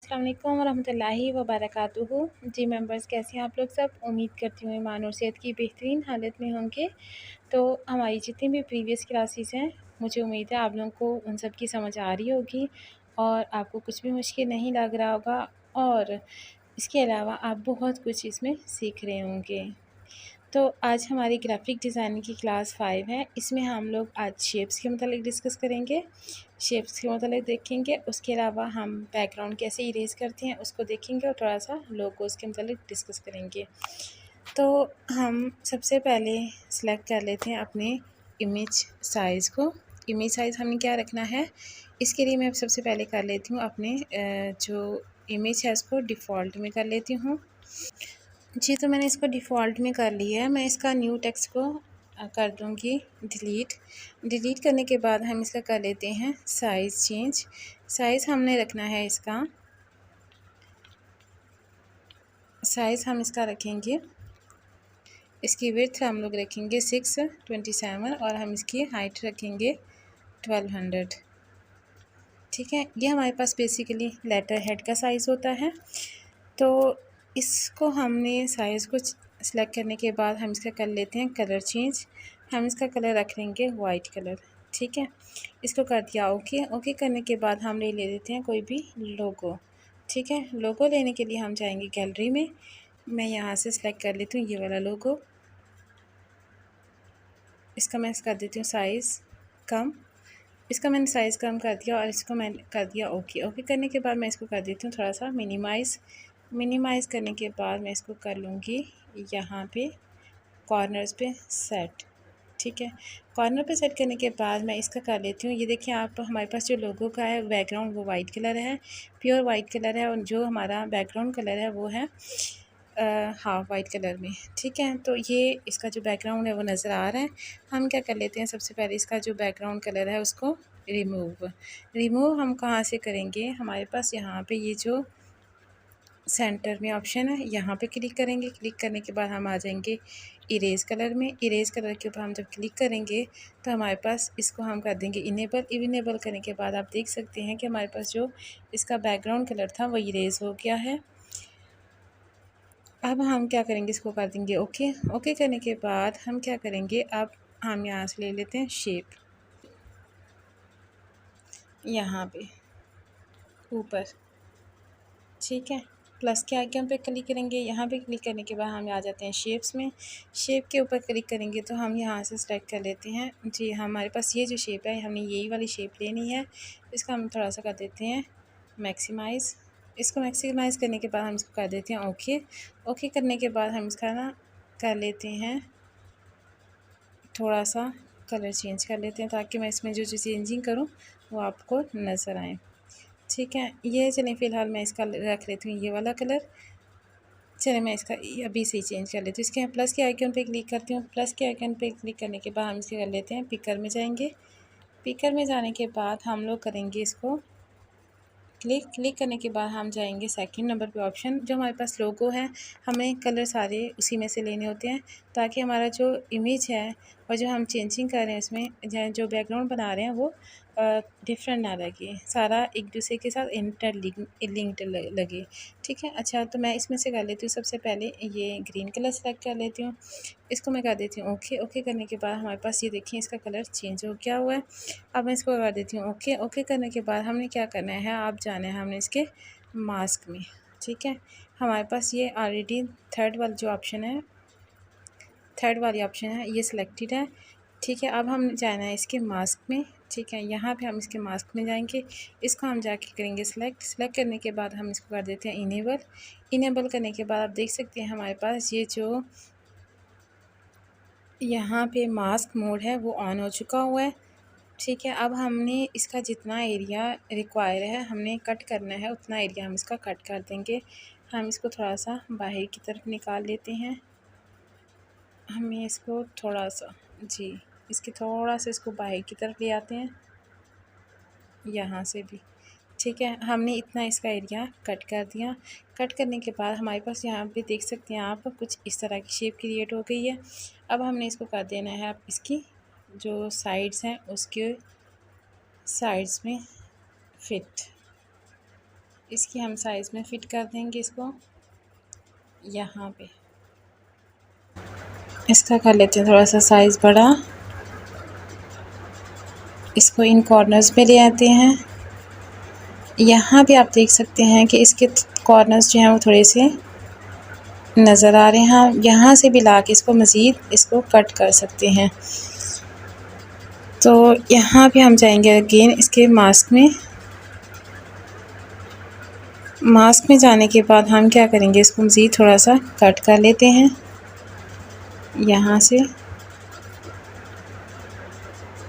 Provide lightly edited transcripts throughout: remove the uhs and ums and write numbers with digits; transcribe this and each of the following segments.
अस्सलाम वालेकुम वरहमतुल्लाहि वबरकातुहू। जी मेंबर्स, कैसे हैं आप लोग सब? उम्मीद करती हूँ ईमान और सेहत की बेहतरीन हालत में होंगे। तो हमारी जितनी भी प्रीवियस क्लासेस हैं, मुझे उम्मीद है आप लोगों को उन सब की समझ आ रही होगी और आपको कुछ भी मुश्किल नहीं लग रहा होगा, और इसके अलावा आप बहुत कुछ इसमें सीख रहे होंगे। तो आज हमारी ग्राफिक डिज़ाइनिंग की क्लास 5 है। इसमें हम लोग आज शेप्स के मतलब डिस्कस करेंगे, शेप्स के मतलब देखेंगे। उसके अलावा हम बैकग्राउंड कैसे इरेज करते हैं उसको देखेंगे और थोड़ा सा लोगोस के मतलब डिस्कस करेंगे। तो हम सबसे पहले सेलेक्ट कर लेते हैं अपने इमेज साइज़ को। इमेज साइज़ हमने क्या रखना है, इसके लिए मैं सबसे पहले कर लेती हूँ अपने जो इमेज है उसको डिफ़ॉल्ट में कर लेती हूँ। जी, तो मैंने इसको डिफ़ॉल्ट में कर लिया है। मैं इसका न्यू टेक्स्ट को कर दूँगी डिलीट। डिलीट करने के बाद हम इसका कर लेते हैं साइज़ चेंज। साइज़ हमने रखना है इसका, साइज़ हम इसका रखेंगे, इसकी विड्थ हम लोग रखेंगे 627 और हम इसकी हाइट रखेंगे 1200। ठीक है, ये हमारे पास बेसिकली लेटर हेड का साइज़ होता है। तो इसको हमने साइज़ को सेलेक्ट करने के बाद हम इसका कर लेते हैं कलर चेंज। हम इसका कलर रख लेंगे वाइट कलर। ठीक है, इसको कर दिया ओके। ओके करने के बाद हम ले लेते हैं कोई भी लोगो। ठीक है, लोगो लेने के लिए हम जाएंगे गैलरी में। मैं यहाँ से सिलेक्ट कर लेती हूँ ये वाला लोगो। इसका मैं कर देती हूँ साइज़ कम। इसका मैंने साइज़ कम कर दिया और इसको मैंने कर दिया ओके। ओके करने के बाद मैं इसको कर देती हूँ थोड़ा सा मिनिमाइज़। मिनिमाइज़ करने के बाद मैं इसको कर लूँगी यहाँ पे कॉर्नर्स पे सेट। ठीक है, कॉर्नर पे सेट करने के बाद मैं इसका कर लेती हूँ, ये देखिए आप, हमारे पास जो लोगो का है बैकग्राउंड वो वाइट कलर है, प्योर वाइट कलर है, और जो हमारा बैकग्राउंड कलर है वो है हाँ वाइट कलर में। ठीक है, तो ये इसका जो बैकग्राउंड है वो नज़र आ रहा है। हम क्या कर लेते हैं, सबसे पहले इसका जो बैकग्राउंड कलर है उसको रिमूव हम कहाँ से करेंगे, हमारे पास यहाँ पे ये जो सेंटर में ऑप्शन है यहाँ पे क्लिक करेंगे। क्लिक करने के बाद हम आ जाएंगे इरेज कलर में। इरेज कलर के ऊपर हम जब क्लिक करेंगे तो हमारे पास इसको हम कर देंगे इनेबल। इनेबल करने के बाद आप देख सकते हैं कि हमारे पास जो इसका बैकग्राउंड कलर था वो इरेज हो गया है। अब हम क्या करेंगे, इसको कर देंगे ओके। ओके करने के बाद हम क्या करेंगे, अब हम यहाँ से ले लेते हैं शेप, यहाँ पे ऊपर। ठीक है, प्लस के आइकन पे क्लिक करेंगे। यहाँ पे क्लिक करने के बाद हम आ जाते हैं शेप्स में। शेप के ऊपर क्लिक करेंगे तो हम यहाँ से सेलेक्ट कर लेते हैं। जी, हमारे पास ये जो शेप है हमने यही वाली शेप लेनी है। इसका हम थोड़ा सा कर देते हैं मैक्सिमाइज़। इसको मैक्सिमाइज़ करने के बाद हम इसको कर देते हैं ओके। ओके करने के बाद हम इसका ना कर लेते हैं थोड़ा सा कलर चेंज कर लेते हैं, ताकि मैं इसमें जो चेंजिंग करूँ वो आपको नज़र आए। ठीक है, ये चलें फ़िलहाल मैं इसका रख लेती हूँ ये वाला कलर। चलिए मैं इसका अभी से ही चेंज कर लेती हूँ। इसके प्लस के आइकन पे क्लिक करती हूँ। प्लस के आइकन पे क्लिक करने के बाद हम इसे कर लेते हैं पिकर में जाएंगे। पिकर में जाने के बाद हम लोग करेंगे इसको क्लिक करने के बाद हम जाएंगे सेकंड नंबर पे ऑप्शन, जो हमारे पास लोगो है हमें कलर सारे उसी में से लेने होते हैं, ताकि हमारा जो इमेज है और जो हम चेंजिंग कर रहे हैं इसमें जो बैकग्राउंड बना रहे हैं वो डिफरेंट ना लगे, सारा एक दूसरे के साथ लिंक्ड लगे। ठीक है, अच्छा तो मैं इसमें से कर लेती हूँ सबसे पहले ये ग्रीन कलर सेलेक्ट कर लेती हूँ। इसको मैं कर देती हूँ ओके। ओके करने के बाद हमारे पास ये देखिए इसका कलर चेंज हो गया हुआ है। अब मैं इसको कर देती हूँ ओके। ओके करने के बाद हमने क्या करना है, आप जाना है हमने इसके मास्क में। ठीक है, हमारे पास ये ऑलरेडी थर्ड वाला जो ऑप्शन है, थर्ड वाली ऑप्शन है ये सिलेक्टेड है। ठीक है, अब हम जाना है इसके मास्क में। ठीक है, यहाँ पे हम इसके मास्क में जाएंगे, इसको हम जाके करेंगे सेलेक्ट करने के बाद हम इसको कर देते हैं इनेबल। इनेबल करने के बाद आप देख सकते हैं हमारे पास ये जो यहाँ पे मास्क मोड है वो ऑन हो चुका हुआ है। ठीक है, अब हमने इसका जितना एरिया रिक्वायर है हमने कट करना है उतना एरिया हम इसका कट कर देंगे। हम इसको थोड़ा सा बाहर की तरफ निकाल लेते हैं। हमें इसको थोड़ा सा जी इसके थोड़ा सा इसको बाहर की तरफ ले आते हैं, यहाँ से भी। ठीक है, हमने इतना इसका एरिया कट कर दिया। कट करने के बाद हमारे पास यहाँ पे देख सकते हैं आप कुछ इस तरह की शेप क्रिएट हो गई है। अब हमने इसको कर देना है, आप इसकी जो साइड्स हैं उसके साइड्स में फिट। इसकी हम साइज़ में फ़िट कर देंगे इसको यहाँ पे। इसका कर लेते हैं थोड़ा सा साइज़ बड़ा। इसको इन कॉर्नर्स पे ले आते हैं। यहाँ पे आप देख सकते हैं कि इसके कॉर्नर्स जो हैं वो थोड़े से नज़र आ रहे हैं। यहाँ से भी ला के इसको मज़ीद इसको कट कर सकते हैं। तो यहाँ पे हम जाएंगे अगेन इसके मास्क में। मास्क में जाने के बाद हम क्या करेंगे, इसको मज़ीद थोड़ा सा कट कर लेते हैं यहाँ से।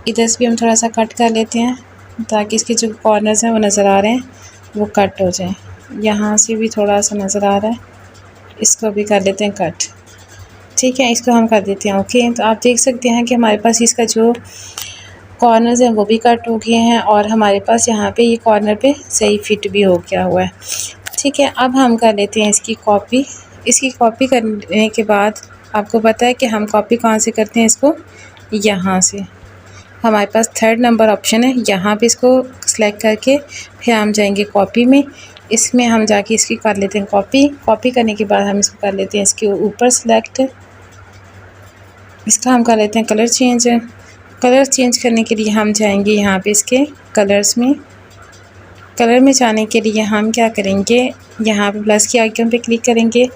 इधर से भी हम थोड़ा सा कट कर लेते हैं ताकि इसके जो कॉर्नर्स हैं वो नज़र आ रहे हैं वो कट हो जाए। यहाँ से भी थोड़ा सा नज़र आ रहा है, इसको भी कर लेते हैं कट। ठीक है, इसको हम कर देते हैं ओके। तो आप देख सकते हैं कि हमारे पास इसका जो कॉर्नर्स हैं वो भी कट हो गए हैं और हमारे पास यहाँ पे ये कॉर्नर पे सही फिट भी हो गया हुआ है। ठीक है, अब हम कर लेते हैं इसकी कॉपी। इसकी कॉपी करने के बाद आपको पता है कि हम कॉपी कहाँ से करते हैं, इसको यहाँ से। हमारे पास 3rd नंबर ऑप्शन है, यहाँ पे इसको सिलेक्ट करके फिर हम जाएंगे कॉपी में। इसमें हम जाके इसकी कर लेते हैं कॉपी। कॉपी करने के बाद हम इसको कर लेते हैं इसके ऊपर सिलेक्ट। इसका हम कर लेते हैं कलर चेंज। कलर चेंज करने के लिए हम जाएंगे यहाँ पे इसके कलर्स में। कलर में जाने के लिए हम क्या करेंगे, यहाँ पे प्लस के आइकन पे क्लिक करेंगे,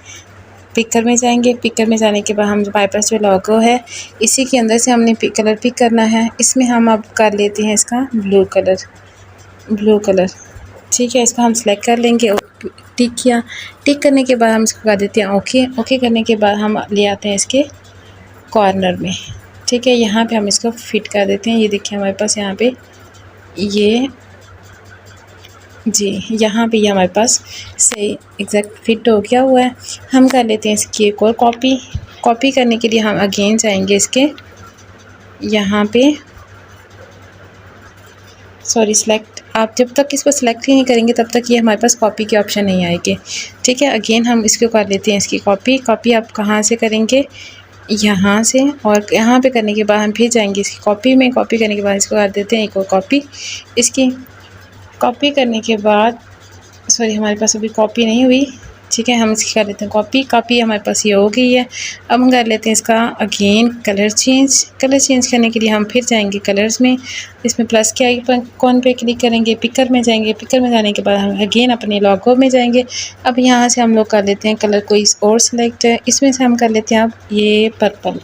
पिकर में जाएंगे। पिकर में जाने के बाद हम हमारे पास जो लोगो है इसी के अंदर से हमने कलर पिक करना है। इसमें हम अब कर लेते हैं इसका ब्लू कलर। ठीक है, इसको हम सेलेक्ट कर लेंगे और टिक किया। टिक करने के बाद हम इसको कर देते हैं ओके। ओके करने के बाद हम ले आते हैं इसके कॉर्नर में। ठीक है, यहाँ पे हम इसको फिट कर देते हैं। ये देखिए हमारे पास यहाँ पे ये जी यहाँ पे ये हमारे पास सही एग्जैक्ट फिट हो गया हुआ है। हम कर लेते हैं इसकी एक और कॉपी। कॉपी करने के लिए हम अगेन जाएंगे इसके यहाँ पे सिलेक्ट। आप जब तक इसको सिलेक्ट ही नहीं करेंगे तब तक ये हमारे पास कॉपी के ऑप्शन नहीं आएंगे। ठीक है, अगेन हम इसको कर लेते हैं इसकी कॉपी। कॉपी आप कहाँ से करेंगे, यहाँ से। और यहाँ पे करने के बाद हम फिर जाएंगे इसकी कॉपी में। कॉपी करने के बाद इसको कर देते हैं एक और कॉपी। इसकी कॉपी करने के बाद हमारे पास अभी कॉपी नहीं हुई। ठीक है, हम इसकी कर लेते हैं कॉपी हमारे पास ये हो गई है। अब हम कर लेते हैं इसका again colour change. Colour change करने के लिए हम फिर जाएंगे कलर्स में। इसमें प्लस के आइकन पे क्लिक करेंगे, पिकर में जाएंगे। पिकर में जाने के बाद हम अगेन अपने लोगो में जाएंगे। अब यहाँ से हम लोग कर लेते हैं कलर कोई और सिलेक्ट है। इसमें से हम कर लेते हैं अब ये पर्पल।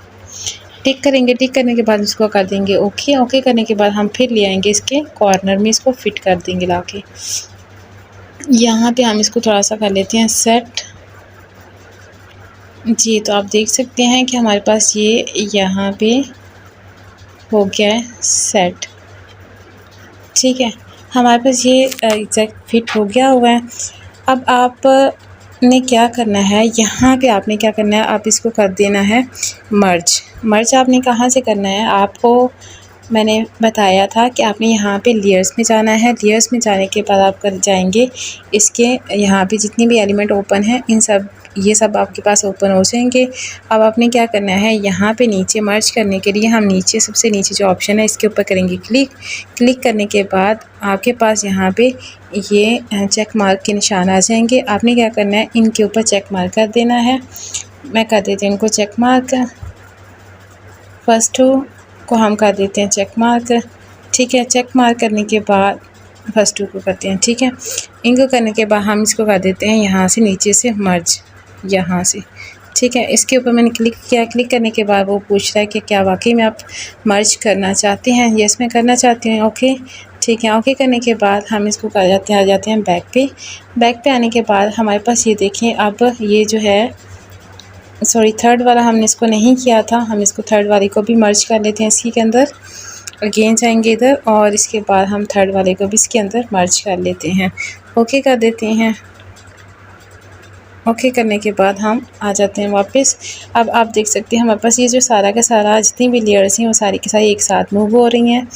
टिक करेंगे। टिक करने के बाद इसको कर देंगे ओके। ओके करने के बाद हम फिर ले आएंगे इसके कॉर्नर में, इसको फिट कर देंगे लाके। यहाँ पे हम इसको थोड़ा सा कर लेते हैं सेट। जी, तो आप देख सकते हैं कि हमारे पास ये यहाँ पे हो गया है सेट। ठीक है, हमारे पास ये एग्जैक्ट फिट हो गया हुआ है। अब आप ने क्या करना है, यहाँ पे आपने क्या करना है, आप इसको कर देना है मर्ज आपने कहाँ से करना है, आपको मैंने बताया था कि आपने यहाँ पे लेयर्स में जाना है। लेयर्स में जाने के बाद आप कर जाएंगे इसके यहाँ पे जितनी भी एलिमेंट ओपन है ये सब आपके पास ओपन हो जाएंगे। अब आपने क्या करना है, यहाँ पे नीचे मर्ज करने के लिए हम नीचे सबसे नीचे जो ऑप्शन है इसके ऊपर करेंगे क्लिक करने के बाद आपके पास यहाँ पे ये चेक मार्क के निशान आ जाएंगे। आपने क्या करना है, इनके ऊपर चेक मार्क कर देना है। मैं कर देती हूँ इनको चेक मार्क। फर्स्ट को हम कर देते हैं चेक मार्क। ठीक है, चेक मार्क करने के बाद फर्स्ट टू को करते हैं। ठीक है, इनको करने के बाद हम इसको कर देते हैं यहाँ से नीचे से मर्ज यहाँ से। ठीक है, इसके ऊपर मैंने क्लिक किया। क्लिक करने के बाद वो पूछ रहा है कि क्या वाकई में आप मर्ज करना चाहते हैं। यस, मैं करना चाहती हूँ। ओके, ठीक है। ओके करने के बाद हम इसको आ जाते हैं बैक पे आने के बाद हमारे पास ये देखें, अब ये जो है थर्ड वाला हमने इसको नहीं किया था, हम इसको थर्ड वाले को भी मर्ज कर लेते हैं इसी के अंदर। अगेन जाएंगे इधर और इसके बाद हम थर्ड वाले को भी इसके अंदर मर्ज कर लेते हैं। ओके कर देते हैं। ओके करने के बाद हम आ जाते हैं वापस। अब आप देख सकते हैं हमारे पास ये जो सारा का सारा जितनी भी लेयर्स हैं वो सारी की सारी एक साथ मूव हो रही हैं।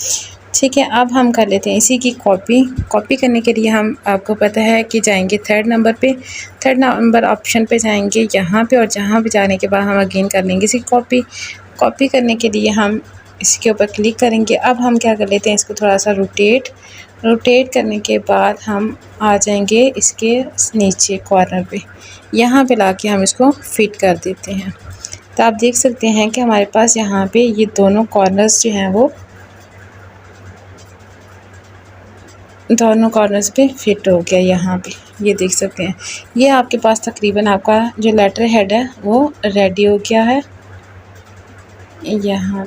ठीक है, अब हम कर लेते हैं इसी की कॉपी करने के लिए हम आपको पता है कि जाएंगे थर्ड नंबर ऑप्शन पे जाएंगे यहाँ पे, और जहाँ पे जाने के बाद हम अगेन कर लेंगे इसी कॉपी करने के लिए हम इसके ऊपर क्लिक करेंगे। अब हम क्या कर लेते हैं, इसको थोड़ा सा रोटेट करने के बाद हम आ जाएंगे इसके नीचे कॉर्नर पे, यहाँ पे लाके हम इसको फिट कर देते हैं। तो आप देख सकते हैं कि हमारे पास यहाँ पे ये दोनों कॉर्नर्स जो हैं वो दोनों कॉर्नर्स पे फिट हो गया। यहाँ पे ये देख सकते हैं, ये आपके पास तकरीबन आपका जो लेटर हेड है वो रेडी हो गया है। यहाँ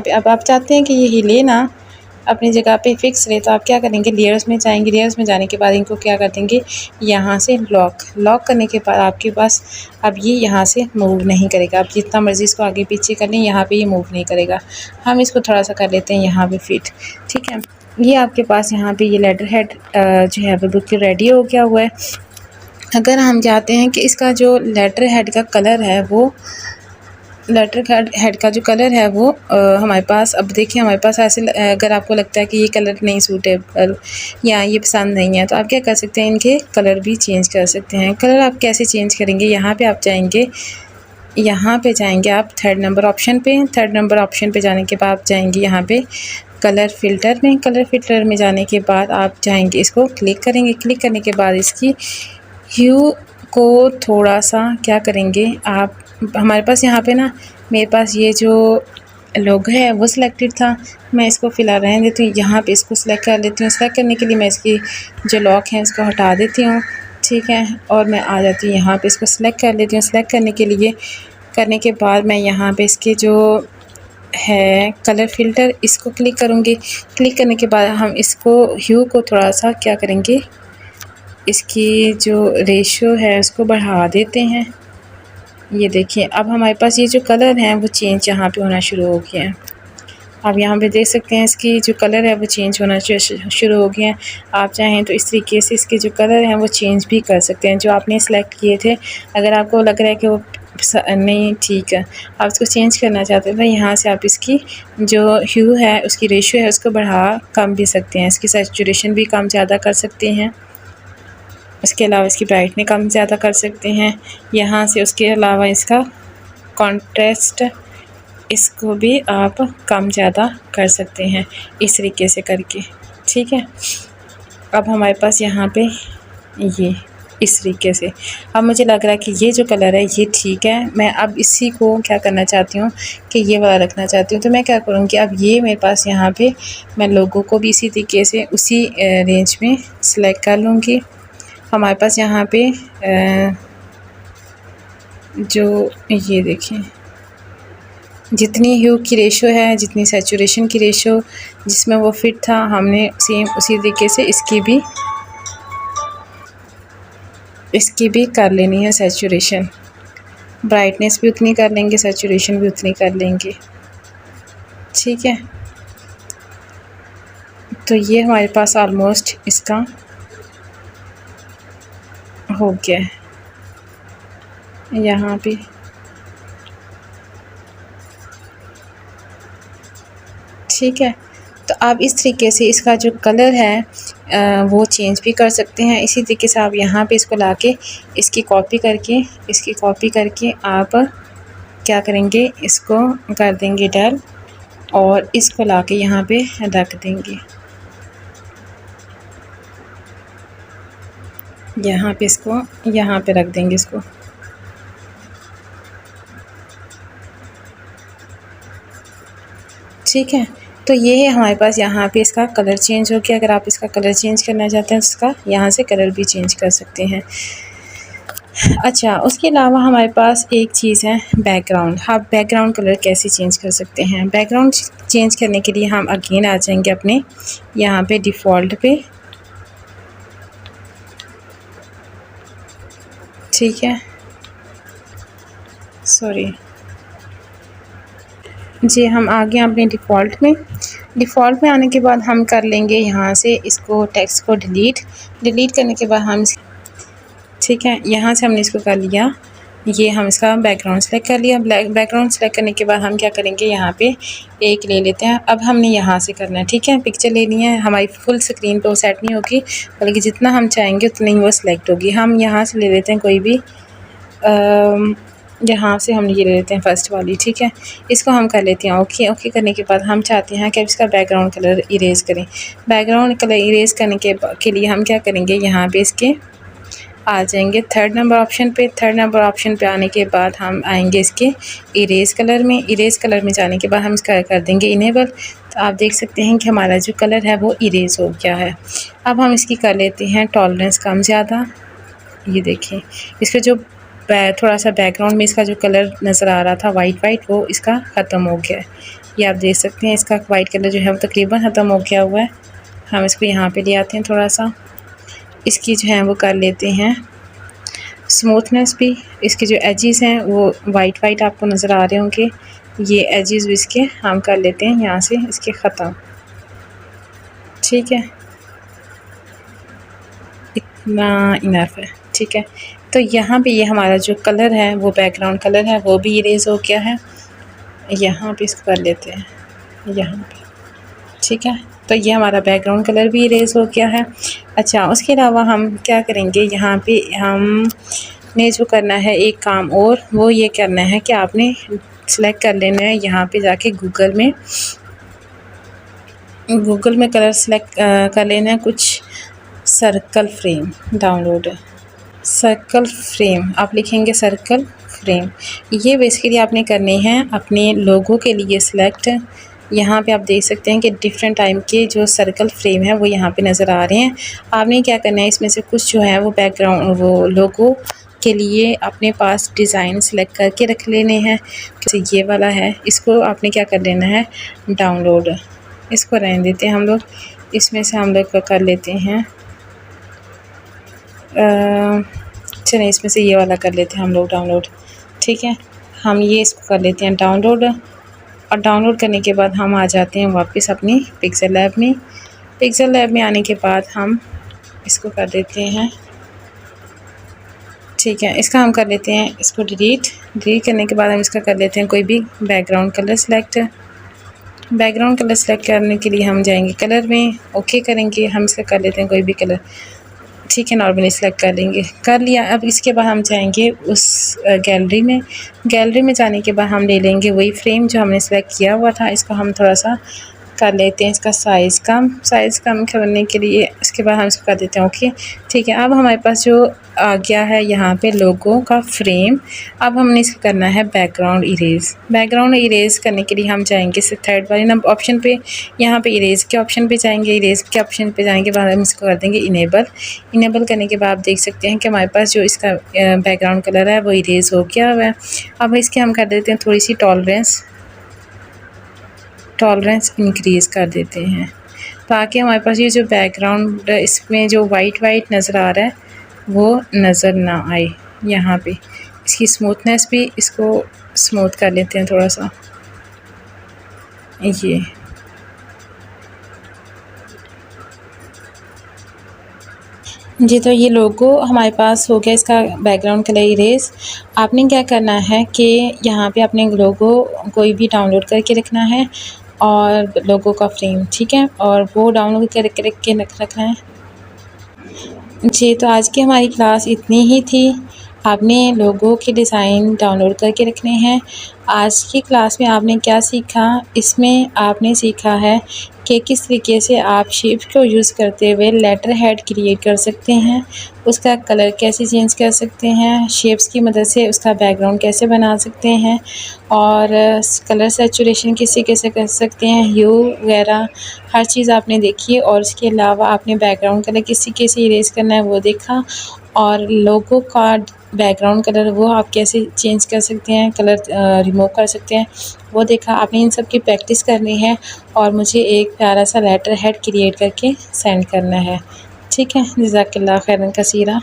पे अब आप चाहते हैं कि ये हिले ना, अपनी जगह पे फिक्स रहे, तो आप क्या करेंगे, लेयर्स में जाएंगे। लेयर्स में जाने के बाद इनको क्या कर देंगे, यहाँ से लॉक करने के बाद आपके पास अब ये यहाँ से मूव नहीं करेगा। आप जितना मर्ज़ी इसको आगे पीछे कर लें, यहाँ पे ये मूव नहीं करेगा। हम इसको थोड़ा सा कर लेते हैं यहाँ पे फिट। ठीक है, ये आपके पास यहाँ पे ये लेटर हेड जो है वो बिल्कुल रेडी हो गया हुआ है। अगर हम चाहते हैं कि इसका जो लेटर हेड का कलर है वो लेटर हेड का जो कलर है वो हमारे पास, अब देखिए हमारे पास ऐसे अगर आपको लगता है कि ये कलर नहीं सूटेबल या ये पसंद नहीं है, तो आप क्या कर सकते हैं, इनके कलर भी चेंज कर सकते हैं। कलर आप कैसे चेंज करेंगे, यहाँ पे आप जाएंगे, आप थर्ड नंबर ऑप्शन पे जाने के बाद आप जाएंगे यहाँ पे कलर फ़िल्टर में जाने के बाद आप जाएंगे, इसको क्लिक करेंगे। क्लिक करने के बाद इसकी ह्यू को थोड़ा सा क्या करेंगे आप, हमारे पास यहाँ पे ना, मेरे पास ये जो लोगो है वो सिलेक्टेड था, मैं इसको फ़िलहाल रहने देती हूँ। यहाँ पे इसको सिलेक्ट कर लेती हूँ। सिलेक्ट करने के लिए मैं इसकी जो लॉक है इसको हटा देती हूँ। ठीक है, और मैं आ जाती हूँ यहाँ पे, इसको सिलेक्ट कर लेती हूँ। सिलेक्ट करने के बाद मैं यहाँ पे इसके जो है कलर फ़िल्टर, इसको क्लिक करूँगी। क्लिक करने के बाद हम इसको ह्यू को थोड़ा सा क्या करेंगे, इसकी जो रेशियो है उसको बढ़ा देते हैं। ये देखिए, अब हमारे पास ये जो कलर हैं वो चेंज यहाँ पे होना शुरू हो गया है। आप यहाँ पे देख सकते हैं इसकी जो कलर है वो चेंज होना शुरू हो गया है। आप चाहें तो इस तरीके से इसके जो कलर हैं वो चेंज भी कर सकते हैं, जो आपने सेलेक्ट किए थे। अगर आपको लग रहा है कि वो नहीं ठीक है, आप इसको चेंज करना चाहते हैं, तो यहाँ से आप इसकी जो ह्यू है उसकी रेशियो है उसको बढ़ा कम भी सकते हैं। इसकी सैचुरेशन भी कम ज़्यादा कर सकते हैं। उसके अलावा इसकी ब्राइटनेस कम ज़्यादा कर सकते हैं यहाँ से। उसके अलावा इसका कॉन्ट्रास्ट, इसको भी आप कम ज़्यादा कर सकते हैं इस तरीके से करके। ठीक है, अब हमारे पास यहाँ पे ये इस तरीके से, अब मुझे लग रहा है कि ये जो कलर है ये ठीक है। मैं अब इसी को क्या करना चाहती हूँ कि ये वाला रखना चाहती हूँ, तो मैं क्या करूँगी, अब ये मेरे पास यहाँ पे मैं लोगों को भी इसी तरीके से उसी रेंज में सिलेक्ट कर लूँगी। हमारे पास यहाँ पे जो ये देखें, जितनी ह्यू की रेशो है, जितनी सैचुरेशन की रेशो जिसमें वो फिट था, हमने सेम उसी तरीके से इसकी भी कर लेनी है सैचुरेशन। ब्राइटनेस भी उतनी कर लेंगे, सैचुरेशन भी उतनी कर लेंगे। ठीक है, तो ये हमारे पास ऑलमोस्ट इसका हो गया है यहाँ पे। ठीक है, तो आप इस तरीके से इसका जो कलर है वो चेंज भी कर सकते हैं। इसी तरीके से आप यहाँ पे इसको लाके इसकी कॉपी करके आप क्या करेंगे, इसको कर देंगे डल, और इसको लाके यहाँ पे रख देंगे। यहाँ पे इसको यहाँ पे रख देंगे इसको। ठीक है, तो ये है हमारे पास यहाँ पे इसका कलर चेंज हो गया। अगर आप इसका कलर चेंज करना चाहते हैं, इसका यहाँ से कलर भी चेंज कर सकते हैं। अच्छा, उसके अलावा हमारे पास एक चीज़ है बैकग्राउंड। आप बैकग्राउंड कलर कैसे चेंज कर सकते हैं। बैकग्राउंड चेंज करने के लिए हम अगेन आ जाएंगे अपने यहाँ पे डिफ़ॉल्ट पे। ठीक है, सॉरी जी, हम आ गए अपने डिफ़ॉल्ट में आने के बाद हम कर लेंगे यहाँ से इसको टेक्स्ट को डिलीट करने के बाद हम, ठीक है, यहाँ से हमने इसको कर लिया, ये हम इसका बैकग्राउंड सेलेक्ट कर लिया। बैकग्राउंड सेलेक्ट करने के बाद हम क्या करेंगे, यहाँ पे एक ले लेते हैं। अब हमने यहाँ से करना है, ठीक है, पिक्चर लेनी है। हमारी फुल स्क्रीन पे वो सेट नहीं होगी, बल्कि जितना हम चाहेंगे उतनी ही वो सिलेक्ट होगी। हम यहाँ से ले लेते हैं कोई भी यहाँ से हम ये ले लेते हैं फर्स्ट वाली, ठीक है। इसको हम कर लेते हैं ओके। ओके करने के बाद हम चाहते हैं कि इसका बैकग्राउंड कलर इरेज़ करें। बैकग्राउंड कलर इरेज़ करने के लिए हम क्या करेंगे, यहाँ पे इसके आ जाएंगे थर्ड नंबर ऑप्शन पे। थर्ड नंबर ऑप्शन पे आने के बाद हम आएंगे इसके इरेज़ कलर में। इरेज़ कलर में जाने के बाद हम इसका कर देंगे इनेबल। तो आप देख सकते हैं कि हमारा जो कलर है वो इरेज़ हो गया है। अब हम इसकी कर लेते हैं टॉलरेंस कम ज़्यादा। ये देखिए इसका जो थोड़ा सा बैकग्राउंड में इसका जो कलर नज़र आ रहा था वाइट वो इसका ख़त्म हो गया है। ये आप देख सकते हैं इसका वाइट कलर जो है वो तकरीबन ख़त्म हो गया हुआ है। हम इसको यहाँ पे ले आते हैं, थोड़ा सा इसकी जो है वो कर लेते हैं स्मूथनेस भी। इसके जो एजेस हैं वो वाइट आपको नज़र आ रहे होंगे। ये एजेस भी इसके हम कर लेते हैं यहाँ से इसके ख़त्म, ठीक है। इतना इनफ है, ठीक है। तो यहाँ पे ये हमारा जो कलर है वो बैकग्राउंड कलर है वो भी इरेज़ हो गया है। यहाँ पे इसको कर लेते हैं यहाँ पे, ठीक है। तो ये हमारा बैकग्राउंड कलर भी इरेज़ हो गया है। अच्छा, उसके अलावा हम क्या करेंगे, यहाँ पे हमने जो करना है एक काम और, वो ये करना है कि आपने सेलेक्ट कर लेना है यहाँ पे जाके गूगल में कलर सेलेक्ट कर लेना है। कुछ सर्कल फ्रेम डाउनलोड है, सर्कल फ्रेम आप लिखेंगे सर्कल फ्रेम। ये बेसिकली आपने करने हैं अपने लोगों के लिए सिलेक्ट। यहाँ पे आप देख सकते हैं कि डिफरेंट टाइप के जो सर्कल फ्रेम है वो यहाँ पे नज़र आ रहे हैं। आपने क्या करना है, इसमें से कुछ जो है वो बैकग्राउंड वो लोगो के लिए अपने पास डिज़ाइन सेलेक्ट करके रख लेने हैं। जैसे ये वाला है, इसको आपने क्या कर लेना है डाउनलोड। इसको रहने देते हैं हम लोग। इसमें से हम लोग कर लेते हैं चलिए इसमें से ये वाला कर लेते हैं हम लोग डाउनलोड, ठीक है। हम ये इसको कर लेते हैं डाउनलोड। और डाउनलोड करने के बाद हम आ जाते हैं वापस अपनी पिक्सेल लैब में। पिक्सेल लैब में आने के बाद हम इसको कर देते हैं, ठीक है। इसका हम कर लेते हैं इसको डिलीट करने के बाद हम इसका कर लेते हैं कोई भी background colour select. Background colour select करने के लिए हम जाएंगे कलर में, ओके करेंगे। हम इसका कर लेते हैं कोई भी कलर, ठीक है। नॉर्मली सेलेक्ट कर लेंगे, कर लिया। अब इसके बाद हम जाएंगे उस गैलरी में जाने के बाद हम ले लेंगे वही फ्रेम जो हमने सेलेक्ट किया हुआ था। इसको हम थोड़ा सा कर लेते हैं इसका साइज़ कम करने के लिए। इसके बाद हम इसको कर देते हैं ओके, ठीक है। अब हमारे पास जो आ गया है यहाँ पे लोगों का फ्रेम। अब हमने इसको करना है बैकग्राउंड इरेज़ करने के लिए हम जाएंगे इस थर्ड वाले नंबर ऑप्शन पे। यहाँ पे इरेज़ के ऑप्शन पे जाएंगे। इरेज़ के ऑप्शन पे जाने के बाद हम इसको कर देंगे इनेबल करने के बाद आप देख सकते हैं कि हमारे पास जो इसका बैकग्राउंड कलर है वो इरेज़ हो गया हुआ है। अब इसके हम कर देते हैं थोड़ी सी टॉलरेंस इंक्रीज़ कर देते हैं ताकि हमारे पास ये जो बैकग्राउंड इसमें जो वाइट नज़र आ रहा है वो नज़र ना आए। यहाँ पे इसकी स्मूथनेस भी इसको स्मूथ कर लेते हैं थोड़ा सा। ये जी, तो ये लोगो हमारे पास हो गया इसका बैकग्राउंड कलर इरेज़। आपने क्या करना है कि यहाँ पे अपने लोगो कोई भी डाउनलोड करके रखना है और लोगो का फ्रेम, ठीक है। और वो डाउनलोड करके रखना है। जी, तो आज की हमारी क्लास इतनी ही थी। आपने लोगो के डिज़ाइन डाउनलोड करके रखने हैं। आज की क्लास में आपने क्या सीखा, इसमें आपने सीखा है कि किस तरीके से आप शेप को यूज़ करते हुए लेटर हेड क्रिएट कर सकते हैं, उसका कलर कैसे चेंज कर सकते हैं, शेप्स की मदद से उसका बैकग्राउंड कैसे बना सकते हैं, और कलर सैचुरेशन कैसे कर सकते हैं, ह्यू वगैरह हर चीज़ आपने देखी। और इसके अलावा आपने बैकग्राउंड कलर कैसे इरेज़ करना है वो देखा, और लोगो का बैकग्राउंड कलर वो आप कैसे चेंज कर सकते हैं, कलर रिमूव कर सकते हैं वो देखा। आपने इन सब की प्रैक्टिस करनी है और मुझे एक प्यारा सा लेटर हेड क्रिएट करके सेंड करना है, ठीक है। जज़ाकल्लाह खैरन कसीरा।